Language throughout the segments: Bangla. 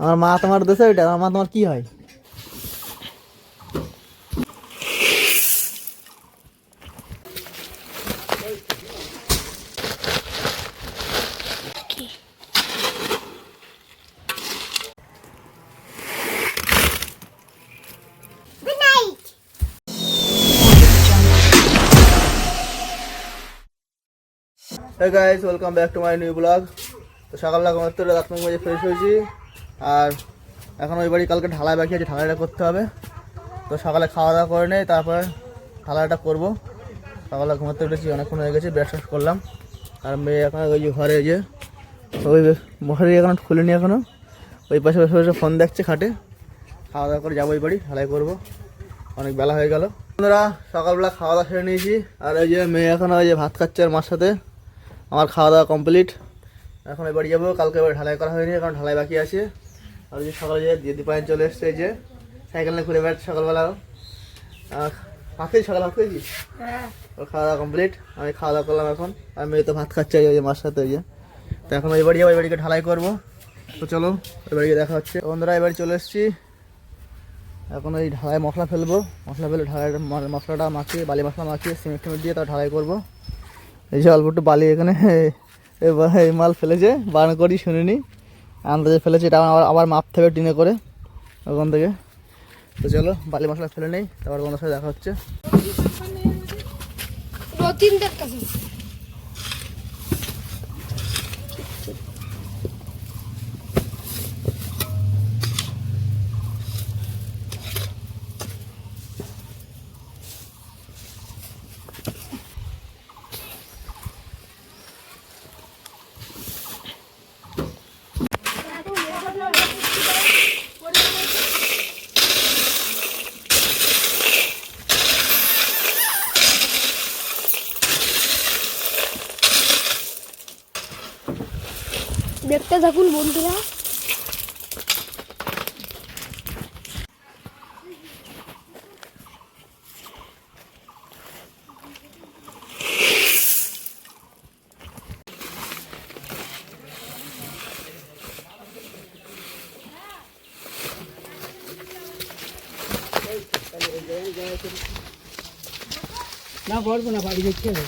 আমার মা তোমার দেশে ওইটা, আমার মা তোমার কি হয়? Hey guys, welcome back to my new vlog. তো সকালবেলা ঘুমাতে রাত মেজে ফ্রেশ হয়েছি, আর এখন ওই বাড়ি কালকে ঢালাই বাকি আছে, ঢালাইটা করতে হবে। তো সকালে খাওয়া দাওয়া করে নেই, তারপরে ঢালাইটা করবো। সকালে ঘুমাতে উঠেছি, অনেকক্ষণ হয়ে গেছে, ব্রেকফাস্ট করলাম। আর মেয়ে এখন ওই যে ঘরে যে ওই মশারি এখন খুলিনি, এখনও ওই পাশে বসে বসে ফোন দেখছে খাটে। খাওয়া দাওয়া করে যাবো ওই বাড়ি, ঢালাই করবো, অনেক বেলা হয়ে গেল। বন্ধুরা সকালবেলা খাওয়া দাওয়া সেরে নিয়েছি, আর ওই যে মেয়ে এখন ওই যে ভাত খাচ্ছে আর মার সাথে। আমার খাওয়া দাওয়া কমপ্লিট, এখন ওই বাড়ি যাবো। কালকে এবার ঢালাই করা হয়নি, কারণ ঢালাই বাকি আছে। আর যে সকালে যে দীপায়ন চলে এসছে, এই যে সাইকেল নিয়ে ঘুরে বেড়াচ্ছে সকালবেলা। ভাত খেয়েছি, সকালে ভাত খেয়েছি, ওর খাওয়া দাওয়া কমপ্লিট। আমি খাওয়া দাওয়া করলাম এখন, আর মেয়ে তো ভাত খাচ্ছে ওই যে মার সাথে। ওই যে তো এখন ওই বাড়ি যাবো, ওই বাড়িকে ঢালাই করবো। তো চলো ওই বাড়িকে দেখা হচ্ছে। বন্ধুরা এবার চলে এসেছি, এখন ওই ঢালাই মশলা ফেলবো। মশলা ফেলে ঢালাই মশলাটা মাখিয়ে, বালি মশলা মাখিয়ে সিমেন্ট টিমেন্ট দিয়ে তার ঢালাই করবো। এই যে অল্প একটু বালি এখানে এই মাল ফেলেছে, বারণ করি শুনিনি, আন্দাজে ফেলেছে। এটা আবার মাপতে হবে টিনে করে ওখান থেকে। তো চলো বালি মশলা ফেলে নেই, তারপর তোমাদের সাথে দেখা হচ্ছে। দেখতে থাকুন বন্ধুরা। না বলবো না, বাড়ি দেখতে হবে।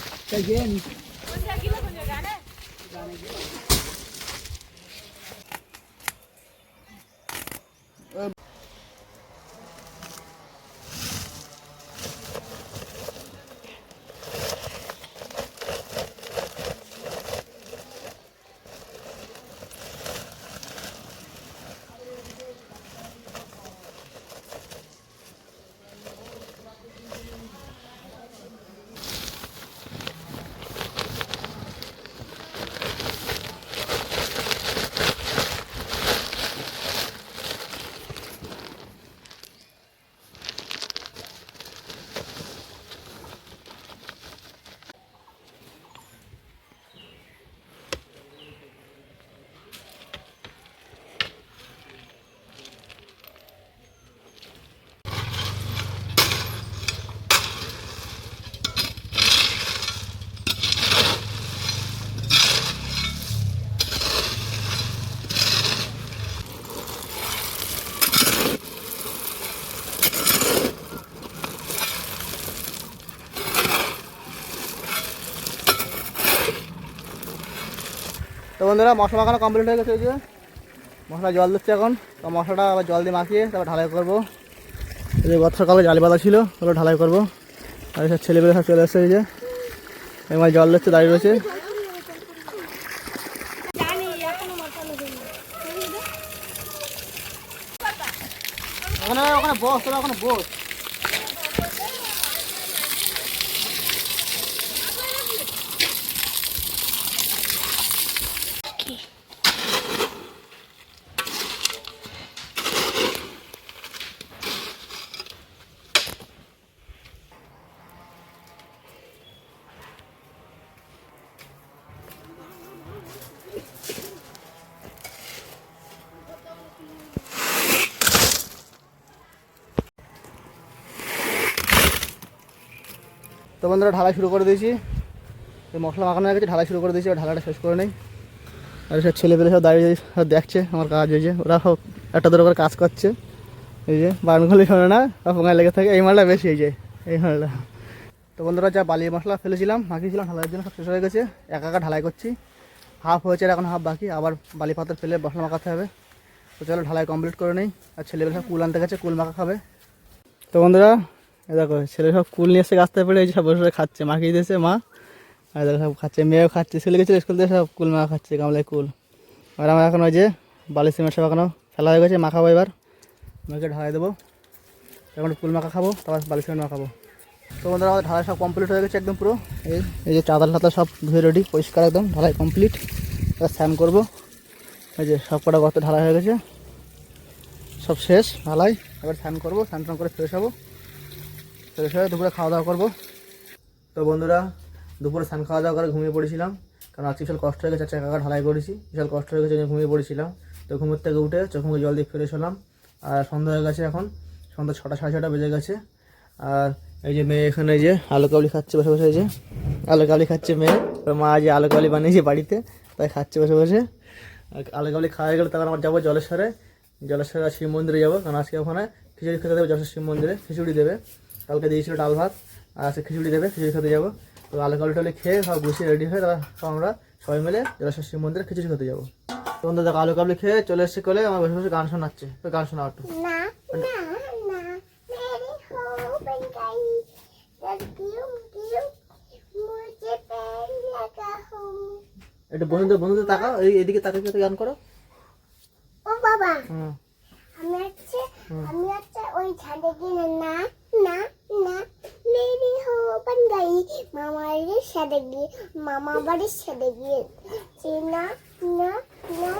তো বন্ধুরা মশলা মাখানো কমপ্লিট হয়ে গেছে। এই যে মশলা জল দিচ্ছে এখন, তো মশলাটা আবার জল দিয়ে মাখিয়ে তারপর ঢালাই করবো। এই যে গত সকালে জালি বাঁধা ছিল, ওগুলো ঢালাই করবো। আর এসব ছেলেপেলে সব চলে এসছে, এই যে এবার জল দিচ্ছে, দাঁড়িয়ে রয়েছে। ওখানে ওখানে বস, তোরা ওখানে বস। তো বন্ধুরা ঢালাই শুরু করে দিয়েছি, এই মশলা মাখানো হয়ে গেছে, ঢালাই শুরু করে দিয়েছি। ঢালাটা শেষ করে নেই, আর সব ছেলেপেলে সব দাঁড়িয়ে সব দেখছে আমার কাজ হয়েছে, ওরা সব একটা দুটো করে কাজ করছে। এই যে বারণগুলি শোনে না, সব ফোঙায় লেগে থাকে। এই মালটা বেশি এই যে এই মালটা। তো বন্ধুরা যা বালি মশলা ফেলেছিলাম মাখিয়েছিলাম ঢালাইয়ের জন্য সব শেষ হয়ে গেছে, একা একা ঢালাই করছি। হাফ হয়েছে আর এখন হাফ বাকি, আবার বালি পাথর ফেলে মশলা মাখাতে হবে। তো চলো ঢালাই কমপ্লিট করে নেই। আর ছেলেপেলে সব কুল আনতে গেছে, কুল মাখা খাবে। তো বন্ধুরা এ দেখো ছেলে সব কুল নিয়ে এসে গাছতে পেরে এই যে সব বসে বসে খাচ্ছে, মাখিয়ে দিয়েছে মা। আর দেখো সব খাচ্ছে, মেয়েও খাচ্ছে, ছেলে গেছিলো স্কুল থেকে সব কুল মাখা খাচ্ছে, গামলায় কুল। আর আমার এখন ওই যে বালি সিমেন্ট সব এখনও ফেলা হয়ে গেছে, মাখাবো এবার, আমাকে ঢালাই দেবো। এখন কুল মাখা খাবো, তারপর বালি সিমেন্ট মাখাবো। তো বন্ধুরা আমাদের ঢালাই সব কমপ্লিট হয়ে গেছে একদম পুরো। এই যে চাদর টাদর সব ধুয়ে রেডি, পরিষ্কার একদম, ঢালাই কমপ্লিট। এবার স্নান করবো। এই যে সব কটা গর্ত ঢালাই হয়ে গেছে, সব শেষ ঢালাই। এবার স্নান করবো, স্নান টান করে ফ্রেশ হবো, ফ্রেশ হয়ে দুপুরে খাওয়া দাওয়া করবো। তো বন্ধুরা দুপুরে স্নান খাওয়া দাওয়া করে ঘুমিয়ে পড়েছিলাম, কারণ আজকে বিশাল কষ্ট হয়ে গেছে, একা ঢালাই করেছি, বিশাল কষ্ট হয়ে গেছে, ঘুমিয়ে পড়েছিলাম। তো ঘুমের থেকে উঠে চোখ মুখে জল দিয়ে ফ্রেশ হলাম। আর সন্ধ্যা হয়ে গেছে, এখন সন্ধ্যা 6টা সাড়ে 6টা বেজে গেছে। আর এই যে মেয়ে এখানে এই যে আলু কাবলি খাচ্ছে বসে বসে, এই যে আলু কাবলি খাচ্ছে মেয়ে। ওর মা যে আলু কাবলি বানিয়েছে বাড়িতে, তাই খাচ্ছে বসে বসে। আলু কাবলি খাওয়া গেলে তখন আমার যাবো জলেশ্বরে শিব মন্দিরে যাবো, কারণ আজকে ওখানে খিচুড়ি খেতে দেবে। জলেশ্বর শিব মন্দিরে খিচুড়ি দেবে, কালকে দিয়েছিল ডাল ভাত, আর আজকে খিচুড়ি দেবে, খিচুড়ি খেতে যাবো। তো আলু কাবলি টাবলি খেয়ে সব গুছিয়ে রেডি হয়ে তারপর আমরা সবাই মিলে জলেশ্বর শিব মন্দিরে খিচুড়ি খেতে যাবো। তো বন্ধু দেখো আলু কাবলি খেয়ে চলে এসেছে কোলে, আমার বসে বসে গান শোনাচ্ছে। তো গান শোনা একটু। একটু বন্ধুদের তাকাও, এইদিকে তাকিয়ে গান করো। ও বাবা, হুম, আমি আচ্ছা ওই ছাদে গিয়ে না না না মেরি হো বন গাই, মামার সাথে গিয়ে মামা বাড়ির সাথে গিয়ে না না না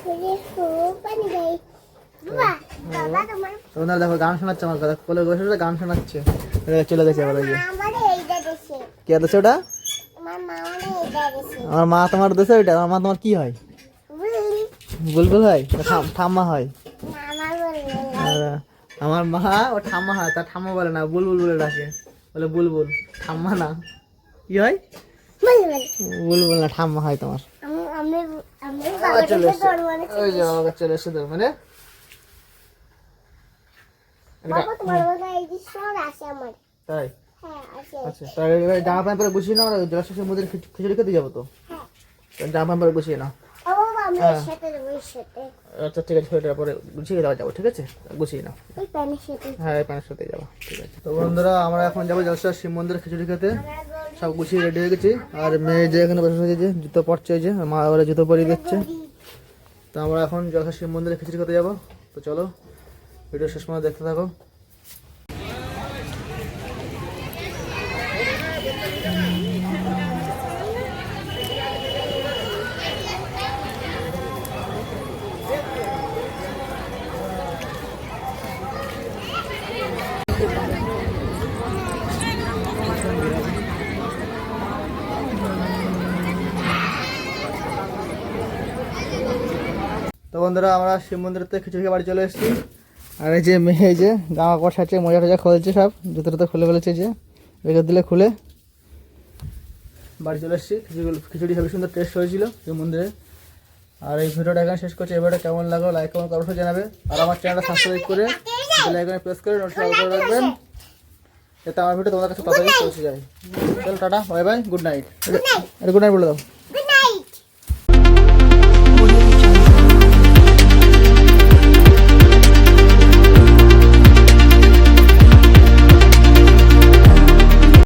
মেরি হো বন গাই। বাবা বাবা তোমার তোমরা দেখো গান শোনাচ্ছে আমার কথা, কোলে বসে বসে গান শোনাচ্ছে। চলে গেছে আবার। ওই যে আমারে এইটা দেশে, কে দেশে ওটা? আমার মা আমারে এইটা দেশে। আমার মা তোমার দেশে ওইটা? আমার মা তোমার কি হয়? বুলবুল হয়, ঠাম্মা হয়? না আমার বলবে আর আমার মা ও ঠাম্মা হয়, তার ঠাম্মা বলে না, বুলবুল বলে ডাকে, বলে বুলবুল, ঠাম্মা না। কি হয়? বলবে। বুলবুল না, ঠাম্মা হয় তোমার। আমি আমি আমি আবার চলে বাবাকে এসছে, দরবারে ওই যে আমার কাছে চলে এসছে তোর মানে। বাবা তোমার বাবা এই যে সব আছে আমার। তাই? হ্যাঁ আছে। আচ্ছা, তাহলে এবার জামা প্যান্ট পরে গুছিয়ে নাও, জলাশয়ের মধ্যে খিচুড়ি খেতে যাবো তো। হ্যাঁ জামা প্যান্ট পরে গুছিয়ে নাও। ও বাবা আমি এর সাথে দেবো, এর সাথে আচ্ছা ঠিক আছে, সোয়েটার পরে গুছিয়ে দেওয়া যাবো, ঠিক আছে, গুছিয়ে নাও। ওই প্যানের সাথে। হ্যাঁ প্যান্টের সাথে যাবো, ঠিক আছে। তো বন্ধুরা আমরা এখন যাবো জলসা শিব মন্দিরে খিচুড়ি খেতে, সব গুছিয়ে রেডি হয়ে গেছি। আর মেয়ে যে এখানে বসে হয়েছে, যে জুতো পরছে, যে মা আবার জুতো পরিয়ে দিচ্ছে। তো আমরা এখন জলসা শিব মন্দিরে খিচুড়ি খেতে যাবো। তো চলো ভিডিও শেষ পর্যন্ত দেখতে থাকো। তো বন্ধুরা আমরা শিব মন্দিরের থেকে খিচুড়ি খেয়ে বাড়ি চলে এসেছি। আর এই যে মেয়ে যে জামা কাপড় ছাড়ছে, মোজা টোজা খুলছে, সব জুতো টুতো খুলে ফেলেছে, যে রেখে দিলে খুলে বাড়ি চলে এসেছি। খিচুড়ি হেবি সুন্দর টেস্ট হয়েছিল শিব মন্দিরে। আর এই ভিডিওটা এখানে শেষ করছি। এবারে কেমন লাগলো লাইক কমেন্ট অবশ্যই জানাবে। আর আমার চ্যানেলটা সাবস্ক্রাইব করে বেল আইকনে প্রেস করে নোটিফিকেশন করে রাখবেন, যাতে আমার ভিডিও তোমাদের কাছে তাড়াতাড়ি পৌঁছে যায়। চলো tata, bye bye, good night. Good night বলে দাও।